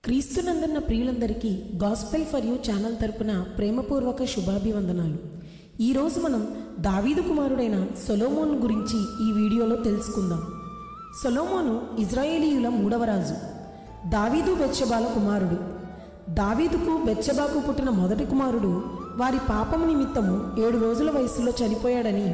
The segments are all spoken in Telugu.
క్రీస్తునందున్న ప్రియులందరికీ గాస్పెల్ ఫర్ యూ ఛానల్ తరపున ప్రేమపూర్వక శుభాభివందనాలు. ఈరోజు మనం దావీదు కుమారుడైన సొలొమోను గురించి ఈ వీడియోలో తెలుసుకుందాం. సొలొమోను ఇజ్రాయేలీయుల మూడవ రాజు. దావీదు బెత్షెబాల కుమారుడు. దావీదుకు బెత్షెబాకు పుట్టిన మొదటి కుమారుడు వారి పాపము నిమిత్తము 7 రోజుల వయసులో చనిపోయాడని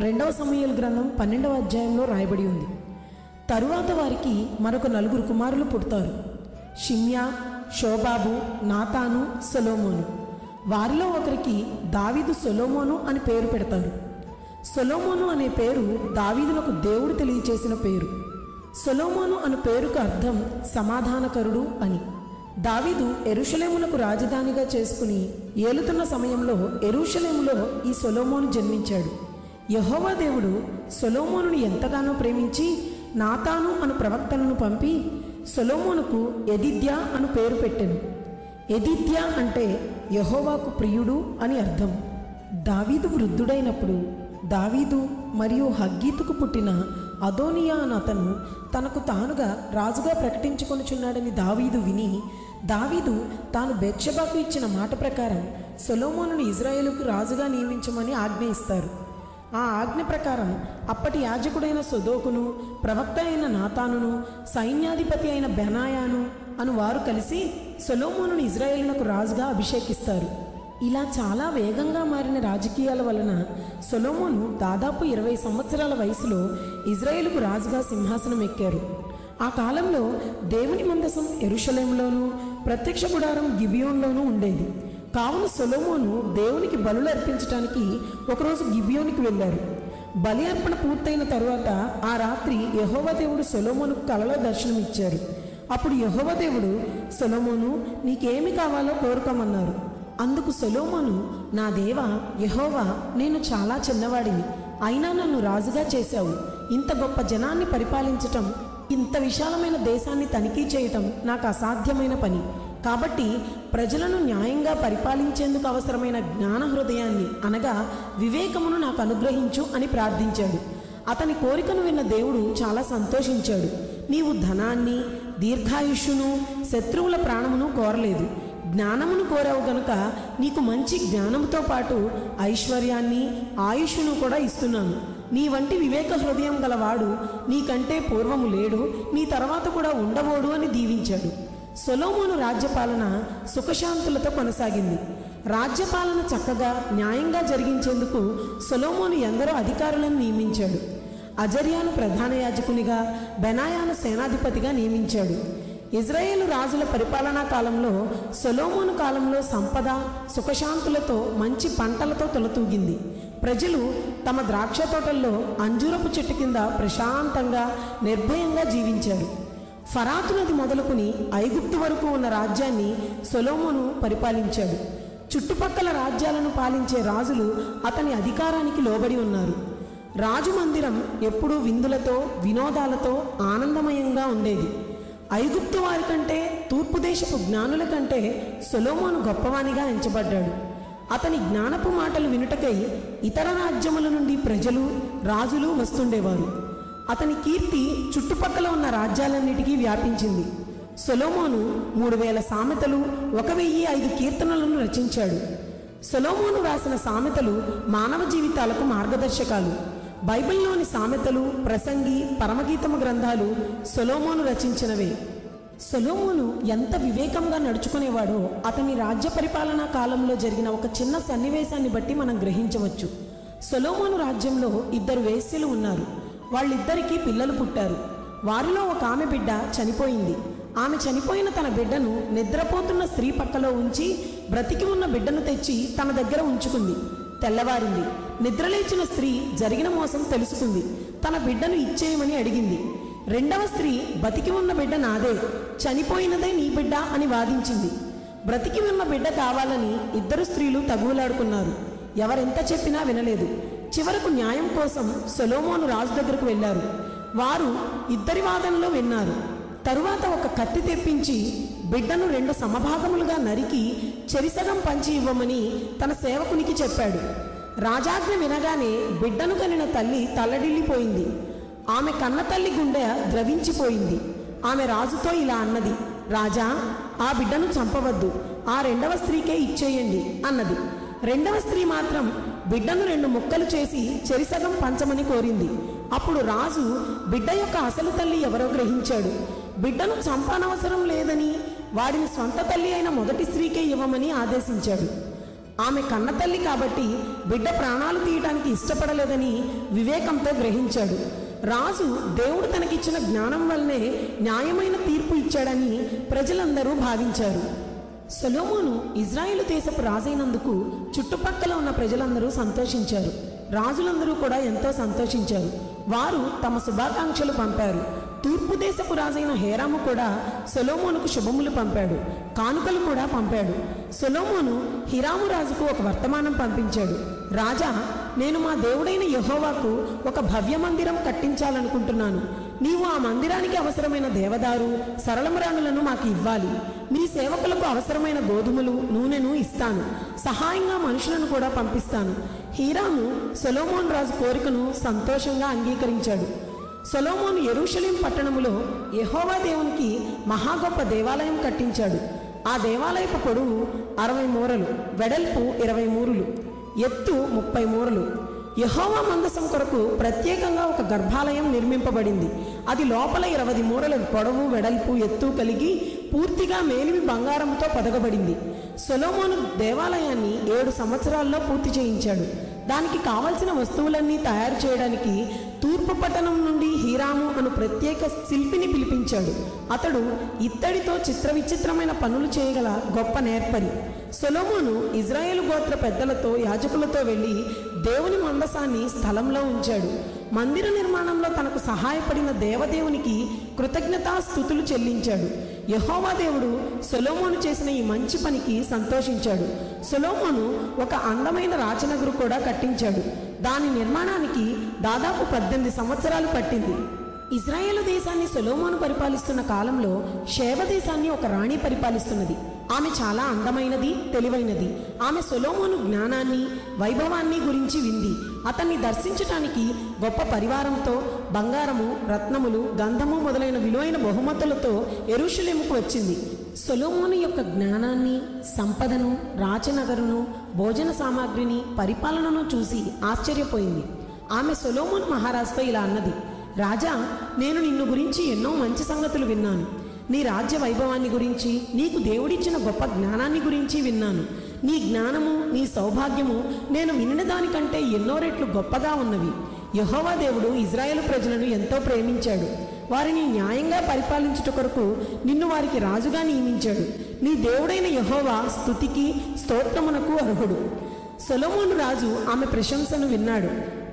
2వ సమూయేలు గ్రంథం 12వ అధ్యాయంలో రాయబడి ఉంది. తరువాత వారికి మరొక 4 కుమారులు పుడతారు. షిమ్యా, షోబాబు, నాతాను, సొలొమోను. వారిలో ఒకరికి దావీదు సొలొమోను అని పేరు పెడతారు. సొలొమోను అనే పేరు దావీదునకు దేవుడు తెలియచేసిన పేరు. సొలొమోను అను పేరుకు అర్థం సమాధానకరుడు అని. దావీదు యెరూషలేమునకు రాజధానిగా చేసుకుని ఏలుతున్న సమయంలో యెరూషలేములో ఈ సొలొమోను జన్మించాడు. యెహోవా దేవుడు సొలొమోనుని ఎంతగానో ప్రేమించి నాతాను అను ప్రవక్తలను పంపి సొలొమోనుకు యెదిద్యా అను పేరు పెట్టెను. యెదిద్యా అంటే యెహోవాకు ప్రియుడు అని అర్థం. దావీదు వృద్ధుడైనప్పుడు దావీదు మరియు హగ్గీతుకు పుట్టిన అదోనియా అను అతను తనకు తానుగా రాజుగా ప్రకటించుకొనుచున్నాడని దావీదు విని దావీదు తాను బెత్షెబాకు ఇచ్చిన మాట ప్రకారం సొలొమోనుని ఇజ్రాయేలుకు రాజుగా నియమించమని ఆజ్ఞ ఇస్తారు. ఆ ఆజ్ఞ ప్రకారం అప్పటి యాజకుడైన సొదోకును, ప్రవక్త అయిన నాతానును, సైన్యాధిపతి అయిన బెనాయాను అను వారు కలిసి సొలొమోనుని ఇజ్రాయేలునకు రాజుగా అభిషేకిస్తారు. ఇలా చాలా వేగంగా మారిన రాజకీయాల వలన సొలొమోను దాదాపు 20 సంవత్సరాల వయసులో ఇజ్రాయేలుకు రాజుగా సింహాసనం ఎక్కారు. ఆ కాలంలో దేవుని మందసం యెరూషలేములోను, ప్రత్యక్ష గుడారం గిబియోన్లోనూ ఉండేది. కావున సొలొమోను దేవునికి బలులు అర్పించడానికి ఒకరోజు గిబియోనికి వెళ్ళారు. బలి అర్పణ పూర్తయిన తరువాత ఆ రాత్రి యెహోవా దేవుడు సొలొమోనుకు కలలో దర్శనమిచ్చారు. అప్పుడు యెహోవా దేవుడు, సొలొమోను, నీకేమి కావాలో కోరుకోమన్నారు. అందుకు సొలొమోను, నా దేవా యెహోవా, నేను చాలా చిన్నవాడిని, అయినా నన్ను రాజుగా చేశావు. ఇంత గొప్ప జనాన్ని పరిపాలించటం, ఇంత విశాలమైన దేశాన్ని తనిఖీ చేయటం నాకు అసాధ్యమైన పని. కాబట్టి ప్రజలను న్యాయంగా పరిపాలించేందుకు అవసరమైన జ్ఞాన హృదయాన్ని అనగా వివేకమును నాకు అనుగ్రహించు అని ప్రార్థించాడు. అతని కోరికను విన్న దేవుడు చాలా సంతోషించాడు. నీవు ధనాన్ని, దీర్ఘాయుష్యును, శత్రువుల ప్రాణమును కోరలేదు, జ్ఞానమును కోరావు గనుక నీకు మంచి జ్ఞానముతో పాటు ఐశ్వర్యాన్ని, ఆయుష్ను కూడా ఇస్తున్నాను. నీ వంటి వివేక హృదయం గలవాడు నీకంటే పూర్వము లేడు, నీ తర్వాత కూడా ఉండబోడు అని దీవించాడు. సొలొమోను రాజ్యపాలన సుఖశాంతులతో కొనసాగింది. రాజ్యపాలన చక్కగా న్యాయంగా జరిగించేందుకు సొలొమోను ఎందరో అధికారులను నియమించాడు. అజర్యాను ప్రధాన యాజకునిగా, బెనాయాను సేనాధిపతిగా నియమించాడు. ఇజ్రాయేలు రాజుల పరిపాలనా కాలంలో సొలొమోను కాలంలో సంపద, సుఖశాంతులతో మంచి పంటలతో తొలతూగింది. ప్రజలు తమ ద్రాక్ష తోటల్లో అంజూరపు చెట్టు కింద ప్రశాంతంగా నిర్భయంగా జీవించారు. ఫరాతు నది మొదలుకుని ఐగుప్తు వరకు ఉన్న రాజ్యాన్ని సొలొమోను పరిపాలించాడు. చుట్టుపక్కల రాజ్యాలను పాలించే రాజులు అతని అధికారానికి లోబడి ఉన్నారు. రాజు మందిరం ఎప్పుడూ విందులతో, వినోదాలతో ఆనందమయంగా ఉండేది. ఐగుప్తు వారి కంటే, తూర్పు దేశపు జ్ఞానుల కంటే సొలొమోను గొప్పవానిగా ఎంచబడ్డాడు. అతని జ్ఞానపు మాటలు వినుటకై ఇతర రాజ్యముల నుండి ప్రజలు, రాజులు వస్తుండేవారు. అతని కీర్తి చుట్టుపక్కల ఉన్న రాజ్యాలన్నిటికీ వ్యాపించింది. సొలొమోను 3000 సామెతలు, 1005 కీర్తనలను రచించాడు. సొలొమోను రాసిన సామెతలు మానవ జీవితాలకు మార్గదర్శకాలు. బైబిల్లోని సామెతలు, ప్రసంగి, పరమగీతము గ్రంథాలు సొలొమోను రచించినవే. సొలొమోను ఎంత వివేకంగా నడుచుకునేవాడో అతని రాజ్య పరిపాలనా కాలంలో జరిగిన ఒక చిన్న సన్నివేశాన్ని బట్టి మనం గ్రహించవచ్చు. సొలొమోను రాజ్యంలో 2 వేశ్యలు ఉన్నారు. వాళ్ళిద్దరికీ పిల్లలు పుట్టారు. వారిలో ఒక ఆమె బిడ్డ చనిపోయింది. ఆమె చనిపోయిన తన బిడ్డను నిద్రపోతున్న స్త్రీ పక్కలో ఉంచి బ్రతికి ఉన్న బిడ్డను తెచ్చి తన దగ్గర ఉంచుకుంది. తెల్లవారింది. నిద్రలేచిన స్త్రీ జరిగిన మోసం తెలుసుకుంది. తన బిడ్డను ఇచ్చేయమని అడిగింది. రెండవ స్త్రీ, బతికి ఉన్న బిడ్డ నాదే, చనిపోయినదే నీ బిడ్డ అని వాదించింది. బ్రతికి ఉన్న బిడ్డ కావాలని 2 స్త్రీలు తగువులాడుకున్నారు. ఎవరెంత చెప్పినా వినలేదు. చివరకు న్యాయం కోసం సొలొమోను రాజు దగ్గరకు వెళ్ళారు. వారు ఇద్దరి వాదనలో విన్నారు. తరువాత ఒక కత్తి తెప్పించి బిడ్డను 2 సమభాగములుగా నరికి చెరిసగం పంచి ఇవ్వమని తన సేవకునికి చెప్పాడు. రాజాజ్ఞ వినగానే బిడ్డను కనిన తల్లి తల్లడిల్లిపోయింది. ఆమె కన్న తల్లి గుండె ద్రవించిపోయింది. ఆమె రాజుతో ఇలా అన్నది, రాజా, ఆ బిడ్డను చంపవద్దు, ఆ రెండవ స్త్రీకే ఇచ్చేయండి అన్నది. రెండవ స్త్రీ మాత్రం బిడ్డను 2 ముక్కలు చేసి చెరిసగం పంచమని కోరింది. అప్పుడు రాజు బిడ్డ యొక్క అసలు తల్లి ఎవరో గ్రహించాడు. బిడ్డను చంపనవసరం లేదని వాడిని స్వంత తల్లి అయిన మొదటి స్త్రీకే ఇవ్వమని ఆదేశించాడు. ఆమె కన్న తల్లి కాబట్టి బిడ్డ ప్రాణాలు తీయటానికి ఇష్టపడలేదని వివేకంతో గ్రహించాడు. రాజు దేవుడు తనకిచ్చిన జ్ఞానం వల్లనే న్యాయమైన తీర్పు ఇచ్చాడని ప్రజలందరూ భావించారు. సొలొమోను ఇజ్రాయేలు దేశపు రాజైనందుకు చుట్టుపక్కల ఉన్న ప్రజలందరూ సంతోషించారు. రాజులందరూ కూడా ఎంతో సంతోషించారు. వారు తమ శుభాకాంక్షలు పంపారు. తూర్పు దేశపు రాజైన హేరాము కూడా సొలొమోనుకు శుభములు పంపాడు, కానుకలు కూడా పంపాడు. సొలొమోను హీరాము రాజుకు ఒక వర్తమానం పంపించాడు. రాజా, నేను మా దేవుడైన యెహోవాకు ఒక భవ్య మందిరం కట్టించాలనుకుంటున్నాను. నీవు ఆ మందిరానికి అవసరమైన దేవదారు, సరళమరాణులను మాకు ఇవ్వాలి. మీ సేవకులకు అవసరమైన గోధుమలు, నూనెను ఇస్తాను. సహాయంగా మనుషులను కూడా పంపిస్తాను. హీరాము సొలొమోను రాజు కోరికను సంతోషంగా అంగీకరించాడు. సొలొమోను యెరూషలేము పట్టణములో యెహోవా దేవునికి మహా గొప్ప దేవాలయం కట్టించాడు. ఆ దేవాలయపు పొడవు 60 మూరలు, వెడల్పు 20 మూరలు, ఎత్తు 30 మూరలు. యెహోవా మందసం కొరకు ప్రత్యేకంగా ఒక గర్భాలయం నిర్మింపబడింది. అది లోపల 20 మూరల పొడవు, వెడల్పు, ఎత్తు కలిగి పూర్తిగా మేలిమి బంగారంతో పొదగబడింది. సొలొమోను దేవాలయాన్ని 7 సంవత్సరాల్లో పూర్తి చేయించాడు. దానికి కావలసిన వస్తువులన్నీ తయారు చేయడానికి తూర్పు పట్టణం నుండి హీరాము అను ప్రత్యేక శిల్పిని పిలిపించాడు. అతడు ఇత్తడితో చిత్ర విచిత్రమైన పనులు చేయగల గొప్ప నేర్పరి. సొలొమోను ఇజ్రాయేలు గోత్ర పెద్దలతో, యాజకులతో వెళ్ళి దేవుని మందసాన్ని స్థలంలో ఉంచాడు. మందిర నిర్మాణంలో తనకు సహాయపడిన దేవదేవునికి కృతజ్ఞతాస్తుతులు చెల్లించాడు. యెహోవా దేవుడు సొలొమోను చేసిన ఈ మంచి పనికి సంతోషించాడు. సొలొమోను ఒక అందమైన రాజనగరు కూడా కట్టించాడు. దాని నిర్మాణానికి దాదాపు 18 సంవత్సరాలు పట్టింది. ఇజ్రాయేలు దేశాన్ని సొలొమోను పరిపాలిస్తున్న కాలంలో షేబ దేశాన్ని ఒక రాణి పరిపాలిస్తున్నది. ఆమె చాలా అందమైనది, తెలివైనది. ఆమె సొలొమోను జ్ఞానాన్ని, వైభవాన్ని గురించి వింది. అతన్ని దర్శించటానికి గొప్ప పరివారంతో బంగారము, రత్నములు, గంధము మొదలైన విలువైన బహుమతులతో యెరూషలేముకు వచ్చింది. సొలొమోను యొక్క జ్ఞానాన్ని, సంపదను, రాజనగరును, భోజన సామాగ్రిని, పరిపాలనను చూసి ఆశ్చర్యపోయింది. ఆమె సొలొమోను మహారాజుతో ఇలా అన్నది: రాజా, నేను నిన్ను గురించి ఎన్నో మంచి సంగతులు విన్నాను. నీ రాజ్య వైభవాన్ని గురించి, నీకు దేవుడిచ్చిన గొప్ప జ్ఞానాన్ని గురించి విన్నాను. నీ జ్ఞానము, నీ సౌభాగ్యము నేను వినిన దానికంటే ఎన్నో రెట్లు గొప్పగా ఉన్నవి. యెహోవా దేవుడు ఇజ్రాయేలు ప్రజలను ఎంతో ప్రేమించాడు. వారిని న్యాయంగా పరిపాలించుట కొరకు నిన్ను వారికి రాజుగా నియమించాడు. నీ దేవుడైన యెహోవా స్తుతికి, స్తోత్రమునకు అర్హుడు. సొలొమోను రాజు ఆమె ప్రశంసను విన్నాడు.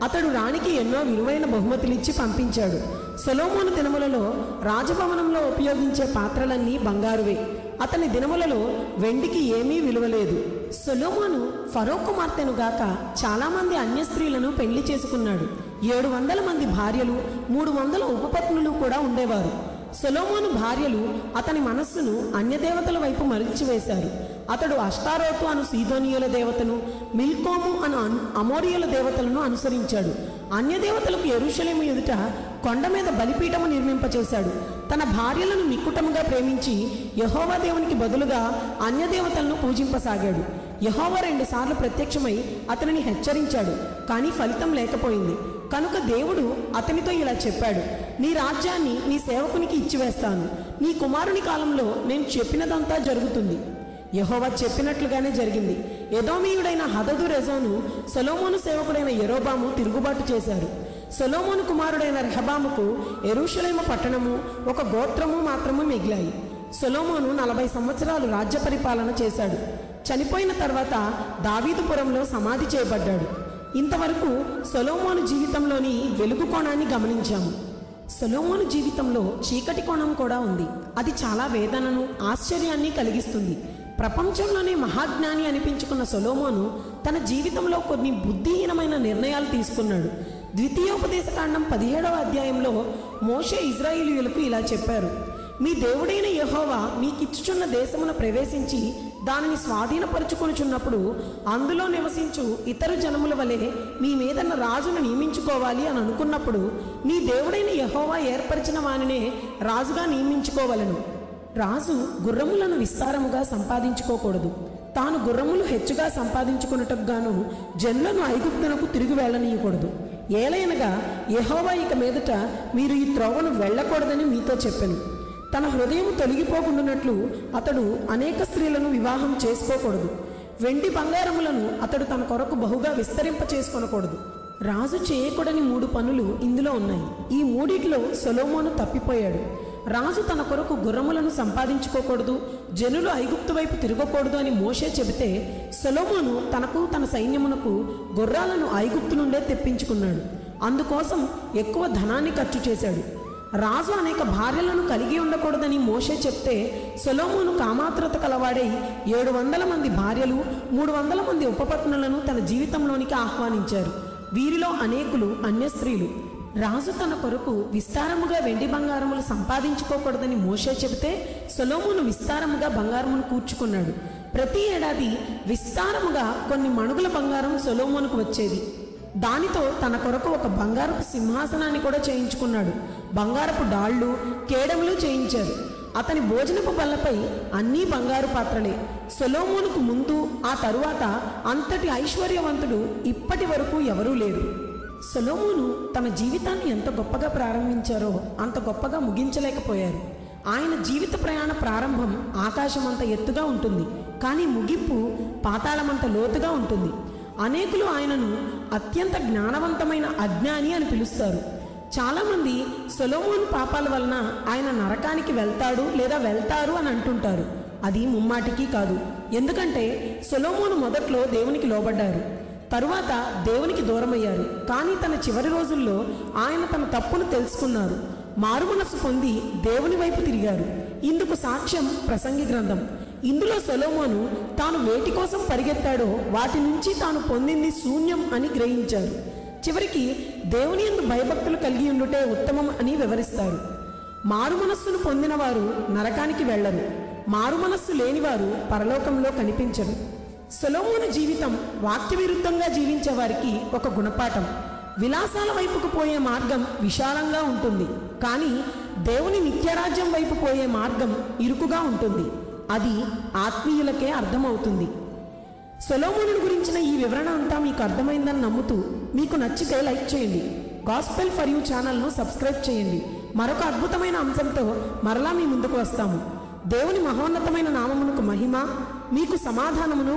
అతడు రాణికి ఎన్నో విలువైన బహుమతులిచ్చి పంపించాడు. సొలొమోను దినములలో రాజభవనంలో ఉపయోగించే పాత్రలన్నీ బంగారువే. అతని దినములలో వెండికి ఏమీ విలువలేదు. సొలొమోను ఫరో కుమార్తెను గాక చాలామంది అన్య స్త్రీలను పెళ్లి చేసుకున్నాడు. 700 మంది భార్యలు, 300 ఉపపత్నులు కూడా ఉండేవారు. సొలొమోను భార్యలు అతని మనస్సును అన్యదేవతల వైపు మరల్చివేశారు. అతడు అష్టారోతు అను సీదోనియుల దేవతను, మిల్కోము అను అమోరియుల దేవతలను అనుసరించాడు. అన్యదేవతలకు యెరూషలేము ఎదుట కొండ మీద బలిపీఠము నిర్మింపచేశాడు. తన భార్యలను మిక్కుటముగా ప్రేమించి యెహోవా దేవునికి బదులుగా అన్యదేవతలను పూజింపసాగాడు. యెహోవా 2 సార్లు ప్రత్యక్షమై అతనిని హెచ్చరించాడు, కానీ ఫలితం లేకపోయింది. కనుక దేవుడు అతనితో ఇలా చెప్పాడు: నీ రాజ్యాన్ని నీ సేవకునికి ఇచ్చివేస్తాను. నీ కుమారుని కాలంలో నేను చెప్పినదంతా జరుగుతుంది. యెహోవా చెప్పినట్లుగానే జరిగింది. ఎదోమీయుడైన హదదు రెజోను, సొలొమోను సేవకుడైన యెరోబాము తిరుగుబాటు చేశారు. సొలొమోను కుమారుడైన రెహబాముకు యెరూషలేము పట్టణము, ఒక గోత్రము మాత్రము మిగిలాయి. సొలొమోను 40 సంవత్సరాలు రాజ్య పరిపాలన చేశాడు. చనిపోయిన తర్వాత దావీదుపురంలో సమాధి చేయబడ్డాడు. ఇంతవరకు సొలొమోను జీవితంలోని వెలుగు కోణాన్ని గమనించాము. సొలొమోను జీవితంలో చీకటి కోణం కూడా ఉంది. అది చాలా వేదనను, ఆశ్చర్యాన్ని కలిగిస్తుంది. ప్రపంచంలోనే మహాజ్ఞాని అనిపించుకున్న సొలొమోను తన జీవితంలో కొన్ని బుద్ధిహీనమైన నిర్ణయాలు తీసుకున్నాడు. ద్వితీయోపదేశకాండం 17వ అధ్యాయంలో మోషే ఇజ్రాయేలీయులకు ఇలా చెప్పారు: మీ దేవుడైన యెహోవా మీకిచ్చుచున్న దేశమును ప్రవేశించి దానిని స్వాధీనపరుచుకొనుచున్నప్పుడు అందులో నివసించు ఇతర జనముల వలె మీ మీదన్న రాజును నియమించుకోవాలి అని అనుకున్నప్పుడు నీ దేవుడైన యెహోవా ఏర్పరిచిన వానినే రాజుగా నియమించుకోవలను. రాజు గుర్రములను విస్తారముగా సంపాదించుకోకూడదు. తాను గుర్రములు హెచ్చుగా సంపాదించుకున్నట్టుకు గాను జనులను ఐగుప్తునకు తిరిగి వెళ్ళనీయకూడదు. ఏలయనగా యెహోవా ఇక మీదట మీరు ఈ త్రోవను వెళ్ళకూడదని మీతో చెప్పెను. తన హృదయం తొలగిపోకుండానట్లు అతడు అనేక స్త్రీలను వివాహం చేసుకోకూడదు. వెండి బంగారములను అతడు తన కొరకు బహుగా విస్తరింప చేసుకొనకూడదు. రాజు చేయకూడని 3 పనులు ఇందులో ఉన్నాయి. ఈ మూడిట్లో సొలొమోను తప్పిపోయాడు. రాజు తన కొరకు గుర్రములను సంపాదించుకోకూడదు, జనులు ఐగుప్తు వైపు తిరగకూడదు అని మోషే చెబితే, సొలొమోను తనకు తన సైన్యమునకు గుర్రాలను ఐగుప్తు నుండే తెప్పించుకున్నాడు. అందుకోసం ఎక్కువ ధనాన్ని ఖర్చు చేశాడు. రాజు అనేక భార్యలను కలిగి ఉండకూడదని మోషే చెప్తే, సొలొమోను కామాత్రత కలవాడై 700 మంది భార్యలు, 300 మంది ఉపపత్నులను తన జీవితంలోనికి ఆహ్వానించారు. వీరిలో అనేకులు అన్య స్త్రీలు. రాజు తన కొరకు విస్తారముగా వెండి బంగారములు సంపాదించుకోకూడదని మోషే చెబితే, సొలొమోను విస్తారముగా బంగారమును కూర్చుకున్నాడు. ప్రతి ఏడాది విస్తారముగా కొన్ని మణుగుల బంగారం సొలొమోనుకు వచ్చేది. దానితో తన కొరకు ఒక బంగారపు సింహాసనాన్ని కూడా చేయించుకున్నాడు. బంగారపు డాళ్ళు, కేడములు చేయించారు. అతని భోజనపు బల్లపై అన్నీ బంగారు పాత్రలే. సొలొమోనుకు ముందు ఆ తరువాత అంతటి ఐశ్వర్యవంతుడు ఇప్పటి వరకు ఎవరూ లేరు. సొలొమోను తన జీవితాన్ని ఎంత గొప్పగా ప్రారంభించారో అంత గొప్పగా ముగించలేకపోయారు. ఆయన జీవిత ప్రయాణ ప్రారంభం ఆకాశమంత ఎత్తుగా ఉంటుంది, కానీ ముగింపు పాతాళమంత లోతుగా ఉంటుంది. అనేకులు ఆయనను అత్యంత జ్ఞానవంతమైన అజ్ఞాని అని పిలుస్తారు. చాలామంది సొలొమోను పాపాల వలన ఆయన నరకానికి వెళ్తాడు లేదా వెళ్తారు అని అంటుంటారు. అది ముమ్మాటికి కాదు. ఎందుకంటే సొలొమోను మొదట్లో దేవునికి లోబడ్డారు, తరువాత దేవునికి దూరమయ్యారు. కానీ తన చివరి రోజుల్లో ఆయన తన తప్పును తెలుసుకున్నారు, మారుమనస్సు పొంది దేవుని వైపు తిరిగారు. ఇందుకు సాక్ష్యం ప్రసంగి గ్రంథం. ఇందులో సొలొమోను తాను వేటి కోసం పరిగెత్తాడో వాటి నుంచి తాను పొందింది శూన్యం అని గ్రహించారు. చివరికి దేవుని యందు భయభక్తులు కలిగి ఉండుటే ఉత్తమం అని వివరిస్తారు. మారుమనస్సును పొందిన వారు నరకానికి వెళ్లరు, మారుమనస్సు లేనివారు పరలోకంలో కనిపించరు. సొలొమోను జీవితం వాక్య విరుద్ధంగా జీవించే వారికి ఒక గుణపాఠం. విలాసాల వైపుకు పోయే మార్గం విశాలంగా ఉంటుంది, కానీ దేవుని నిత్యరాజ్యం వైపు పోయే మార్గం ఇరుకుగా ఉంటుంది. అది ఆత్మీయులకే అర్థమవుతుంది. సొలొమోను గురించిన ఈ వివరణ అంతా మీకు అర్థమైందని నమ్ముతూ, మీకు నచ్చితే లైక్ చేయండి. గాస్పెల్ ఫర్ యూ ఛానల్ను సబ్స్క్రైబ్ చేయండి. మరొక అద్భుతమైన అంశంతో మరలా మీ ముందుకు వస్తాము. దేవుని మహోన్నతమైన నామమునకు మహిమ, మీకు సమాధానమును